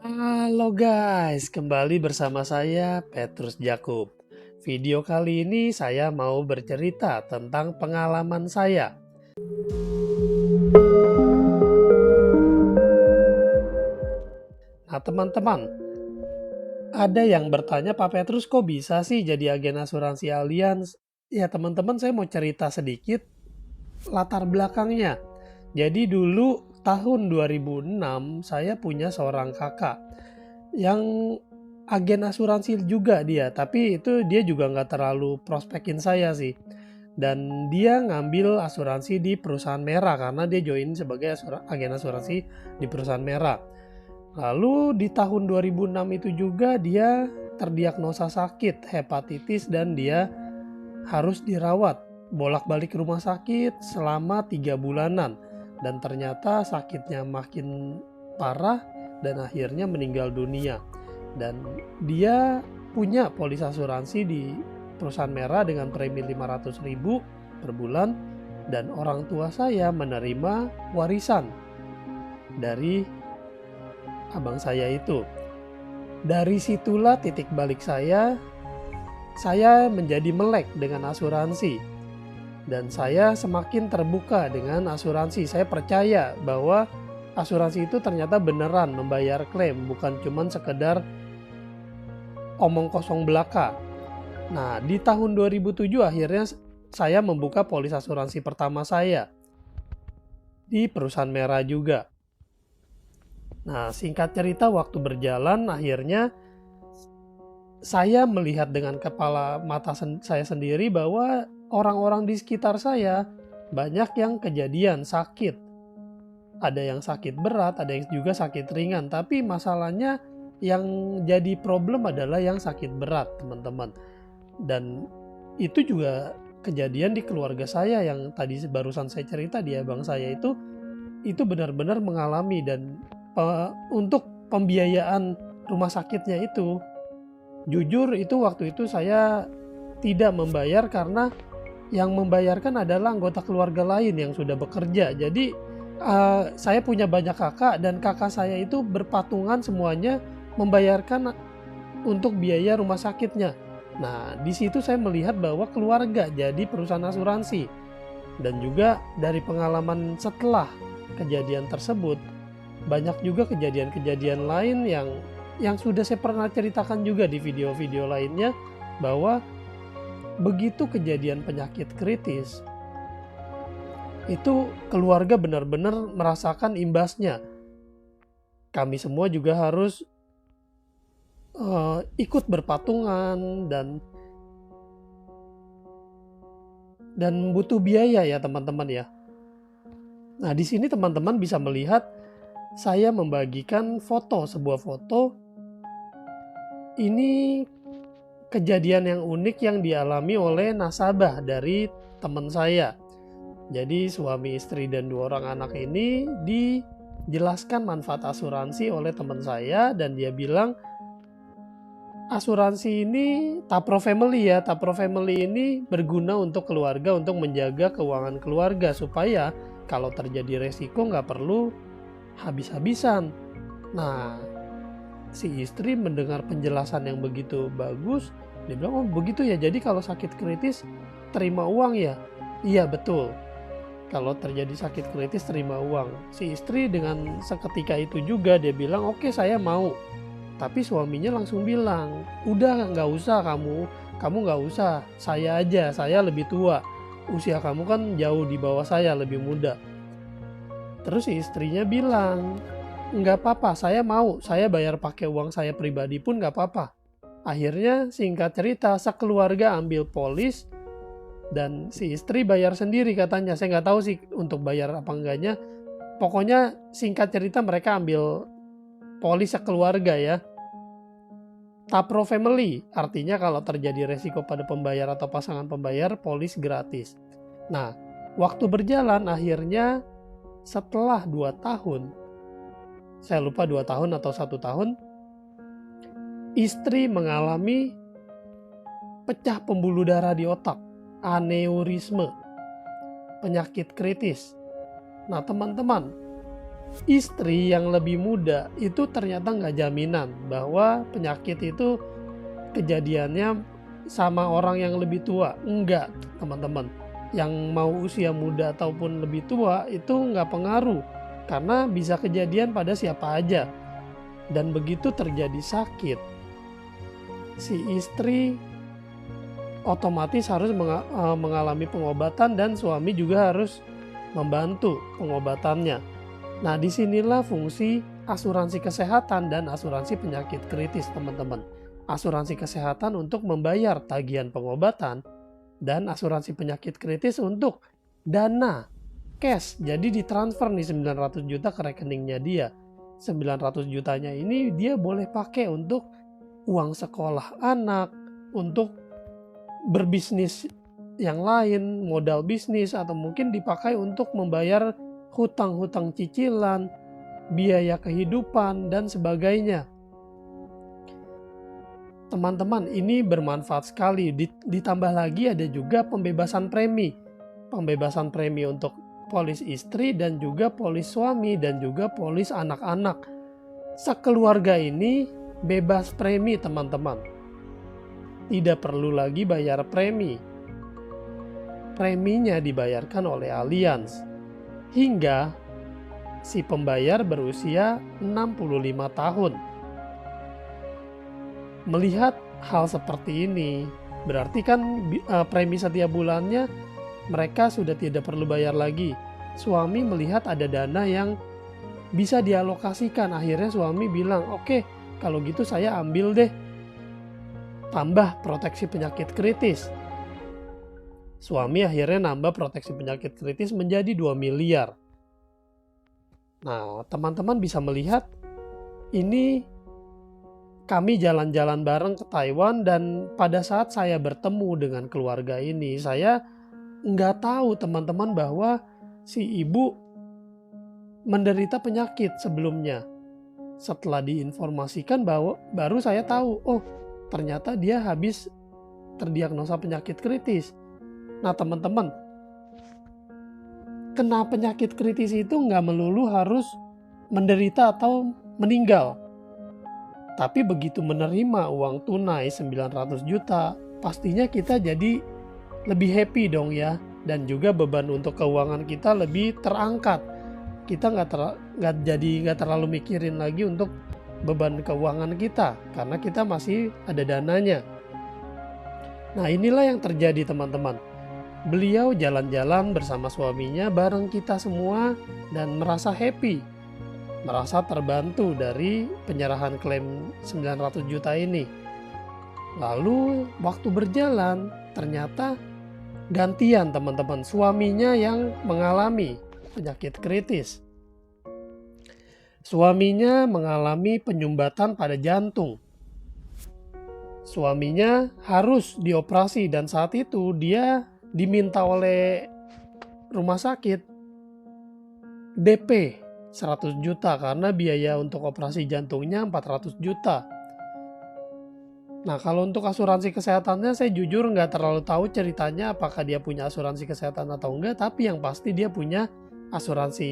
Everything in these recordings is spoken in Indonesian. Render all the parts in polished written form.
Halo guys, kembali bersama saya Petrus Jakub. Video kali ini saya mau bercerita tentang pengalaman saya. Nah teman-teman, ada yang bertanya Pak Petrus kok bisa sih jadi agen asuransi Allianz? Ya teman-teman, saya mau cerita sedikit latar belakangnya. Jadi dulu tahun 2006 saya punya seorang kakak yang agen asuransi juga dia, tapi itu dia juga nggak terlalu prospekin saya sih. Dan dia ngambil asuransi di perusahaan merah karena dia join sebagai agen asuransi di perusahaan merah. Lalu di tahun 2006 itu juga dia terdiagnosa sakit hepatitis dan dia harus dirawat bolak-balik rumah sakit selama 3 bulanan. Dan ternyata sakitnya makin parah dan akhirnya meninggal dunia. Dan dia punya polis asuransi di perusahaan merah dengan premi 500.000 per bulan, dan orang tua saya menerima warisan dari abang saya itu. Dari situlah titik balik saya menjadi melek dengan asuransi. Dan saya semakin terbuka dengan asuransi. Saya percaya bahwa asuransi itu ternyata beneran membayar klaim, bukan cuma sekedar omong kosong belaka. Nah, di tahun 2007 akhirnya saya membuka polis asuransi pertama saya di perusahaan merah juga. Nah, singkat cerita waktu berjalan akhirnya saya melihat dengan kepala mata saya sendiri bahwa orang-orang di sekitar saya banyak yang kejadian sakit. Ada yang sakit berat, ada yang juga sakit ringan. Tapi masalahnya yang jadi problem adalah yang sakit berat, teman-teman. Dan itu juga kejadian di keluarga saya yang tadi barusan saya cerita, di abang saya itu benar-benar mengalami. Dan untuk pembiayaan rumah sakitnya itu, jujur itu waktu itu saya tidak membayar karena yang membayarkan adalah anggota keluarga lain yang sudah bekerja. Jadi saya punya banyak kakak dan kakak saya itu berpatungan semuanya membayarkan untuk biaya rumah sakitnya. Nah, di situ saya melihat bahwa keluarga jadi perusahaan asuransi. Dan juga dari pengalaman setelah kejadian tersebut, banyak juga kejadian-kejadian lain yang sudah saya pernah ceritakan juga di video-video lainnya, bahwa begitu kejadian penyakit kritis, itu keluarga benar-benar merasakan imbasnya. Kami semua juga harus ikut berpatungan dan butuh biaya ya teman-teman ya. Nah, di sini teman-teman bisa melihat saya membagikan sebuah foto. Ini kejadian yang unik yang dialami oleh nasabah dari teman saya. Jadi suami istri dan 2 orang anak ini dijelaskan manfaat asuransi oleh teman saya, dan dia bilang asuransi ini Tapro Family ya. Tapro Family ini berguna untuk keluarga, untuk menjaga keuangan keluarga supaya kalau terjadi resiko nggak perlu habis-habisan. Nah, si istri mendengar penjelasan yang begitu bagus, dia bilang, oh begitu ya, jadi kalau sakit kritis terima uang ya? Iya betul, kalau terjadi sakit kritis terima uang. Si istri dengan seketika itu juga dia bilang, oke saya mau. Tapi suaminya langsung bilang, udah nggak usah kamu nggak usah, saya aja, saya lebih tua. Usia kamu kan jauh di bawah saya, lebih muda. Terus si istrinya bilang, nggak apa-apa, saya mau, saya bayar pakai uang saya pribadi pun nggak apa-apa. Akhirnya singkat cerita, sekeluarga ambil polis dan si istri bayar sendiri katanya. Saya nggak tahu sih untuk bayar apa enggaknya. Pokoknya singkat cerita mereka ambil polis sekeluarga ya. Tapro Family, artinya kalau terjadi resiko pada pembayar atau pasangan pembayar, polis gratis. Nah, waktu berjalan akhirnya setelah 2 tahun, saya lupa 2 tahun atau 1 tahun, istri mengalami pecah pembuluh darah di otak, aneurisme, penyakit kritis. Nah teman-teman, Istri yang lebih muda itu ternyata nggak jaminan bahwa penyakit itu kejadiannya sama orang yang lebih tua. Enggak, teman-teman. Yang mau usia muda ataupun lebih tua itu nggak pengaruh, karena bisa kejadian pada siapa aja. Dan begitu terjadi sakit, si istri otomatis harus mengalami pengobatan dan suami juga harus membantu pengobatannya. Nah, disinilah fungsi asuransi kesehatan dan asuransi penyakit kritis, teman-teman. Asuransi kesehatan untuk membayar tagihan pengobatan dan asuransi penyakit kritis untuk dana cash. Jadi ditransfer nih 900 juta ke rekeningnya dia. 900 jutanya ini dia boleh pakai untuk uang sekolah anak, untuk berbisnis yang lain, modal bisnis, atau mungkin dipakai untuk membayar hutang-hutang cicilan, biaya kehidupan, dan sebagainya. Teman-teman, ini bermanfaat sekali. Ditambah lagi ada juga pembebasan premi. Pembebasan premi untuk polis istri dan juga polis suami dan juga polis anak-anak. Sekeluarga ini bebas premi, teman-teman. Tidak perlu lagi bayar premi. Preminya dibayarkan oleh Allianz hingga si pembayar berusia 65 tahun. Melihat hal seperti ini, berarti kan premi setiap bulannya mereka sudah tidak perlu bayar lagi. Suami melihat ada dana yang bisa dialokasikan. Akhirnya suami bilang, oke, kalau gitu saya ambil deh, tambah proteksi penyakit kritis. Suami akhirnya nambah proteksi penyakit kritis menjadi 2 miliar. Nah, teman-teman bisa melihat ini kami jalan-jalan bareng ke Taiwan, dan pada saat saya bertemu dengan keluarga ini, saya nggak tahu, teman-teman, bahwa si ibu menderita penyakit sebelumnya. Setelah diinformasikan baru saya tahu, oh ternyata dia habis terdiagnosa penyakit kritis. Nah, teman-teman, kena penyakit kritis itu nggak melulu harus menderita atau meninggal. Tapi begitu menerima uang tunai 900 juta, pastinya kita jadi lebih happy dong ya. Dan juga beban untuk keuangan kita lebih terangkat. Kita nggak terlalu mikirin lagi untuk beban keuangan kita, karena kita masih ada dananya. Nah, inilah yang terjadi, teman-teman. Beliau jalan-jalan bersama suaminya bareng kita semua dan merasa happy, merasa terbantu dari penyerahan klaim 900 juta ini. Lalu waktu berjalan, ternyata gantian, teman-teman, suaminya yang mengalami penyakit kritis. Suaminya mengalami penyumbatan pada jantung. Suaminya harus dioperasi dan saat itu dia diminta oleh rumah sakit DP 100 juta karena biaya untuk operasi jantungnya 400 juta. Nah, kalau untuk asuransi kesehatannya saya jujur nggak terlalu tahu ceritanya, apakah dia punya asuransi kesehatan atau enggak, tapi yang pasti dia punya asuransi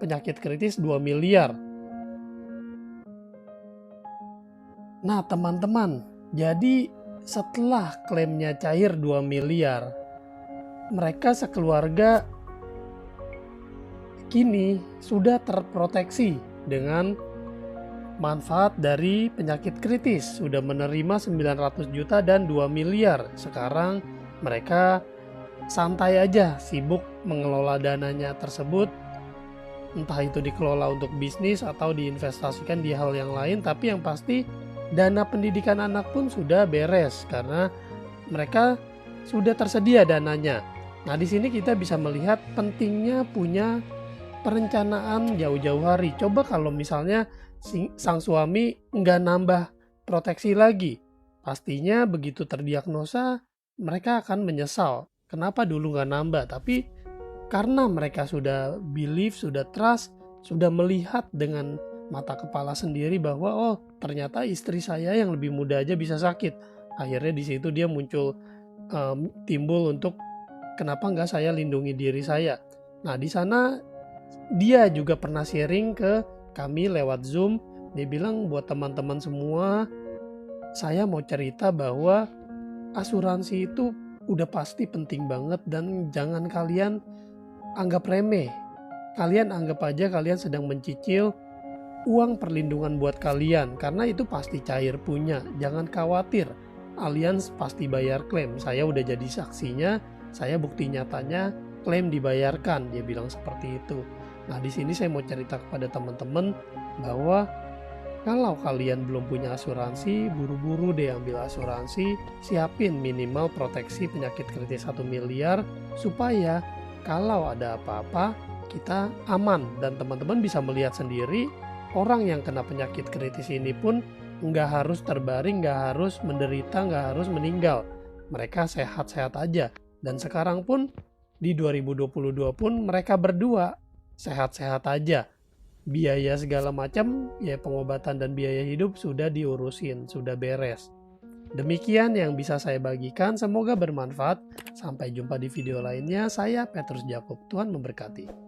penyakit kritis 2 miliar. Nah, teman-teman, jadi setelah klaimnya cair 2 miliar, mereka sekeluarga kini sudah terproteksi dengan manfaat dari penyakit kritis. Sudah menerima 900 juta dan 2 miliar. Sekarang mereka santai aja, sibuk mengelola dananya tersebut. Entah itu dikelola untuk bisnis atau diinvestasikan di hal yang lain. Tapi yang pasti dana pendidikan anak pun sudah beres karena mereka sudah tersedia dananya. Nah, di sini kita bisa melihat pentingnya punya perencanaan jauh-jauh hari. Coba kalau misalnya sang suami nggak nambah proteksi lagi, pastinya begitu terdiagnosa mereka akan menyesal. Kenapa dulu nggak nambah? Tapi karena mereka sudah believe, sudah trust, sudah melihat dengan mata kepala sendiri bahwa oh ternyata istri saya yang lebih muda aja bisa sakit. Akhirnya di situ dia muncul timbul untuk kenapa nggak saya lindungi diri saya. Nah, di sana Dia juga pernah sharing ke kami lewat Zoom. Dia bilang, buat teman-teman semua, saya mau cerita bahwa asuransi itu udah pasti penting banget dan jangan kalian anggap remeh. Kalian anggap aja kalian sedang mencicil uang perlindungan buat kalian, karena itu pasti cair punya. Jangan khawatir, Allianz pasti bayar klaim. Saya udah jadi saksinya, saya bukti nyatanya klaim dibayarkan. Dia bilang seperti itu. Nah, di sini saya mau cerita kepada teman-teman bahwa kalau kalian belum punya asuransi, buru-buru deh ambil asuransi, siapin minimal proteksi penyakit kritis 1 miliar supaya kalau ada apa-apa kita aman dan teman-teman bisa melihat sendiri orang yang kena penyakit kritis ini pun nggak harus terbaring, nggak harus menderita, nggak harus meninggal. Mereka sehat-sehat aja. Dan sekarang pun di 2022 pun mereka berdua sehat-sehat aja. Biaya segala macam, ya pengobatan dan biaya hidup sudah diurusin, sudah beres. Demikian yang bisa saya bagikan, semoga bermanfaat. Sampai jumpa di video lainnya. Saya Petrus Jakob, Tuhan memberkati.